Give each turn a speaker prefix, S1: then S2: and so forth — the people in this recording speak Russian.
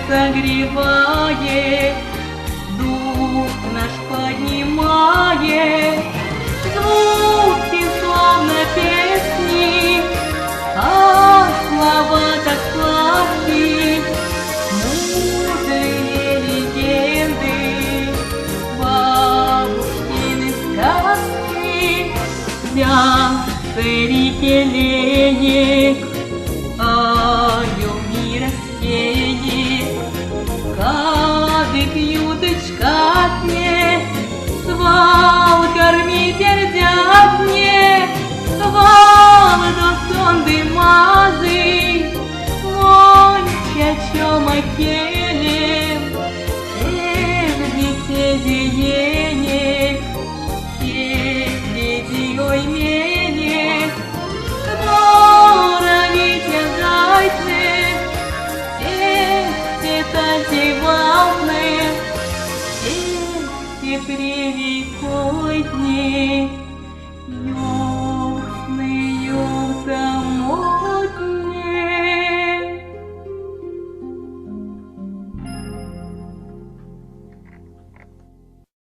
S1: согревает, дух наш поднимает, звуки словно песни, а слова так сладкие, мудрые легенды, бабушкины сказки, вязкой реке леет, не рассеет, кадык юточка мне, свал кормитель дяк мне, свал до сонды мазы, мой чачом окелем, беседиенек, ой менек, норовите зайцы, танцевальные, все привикойни.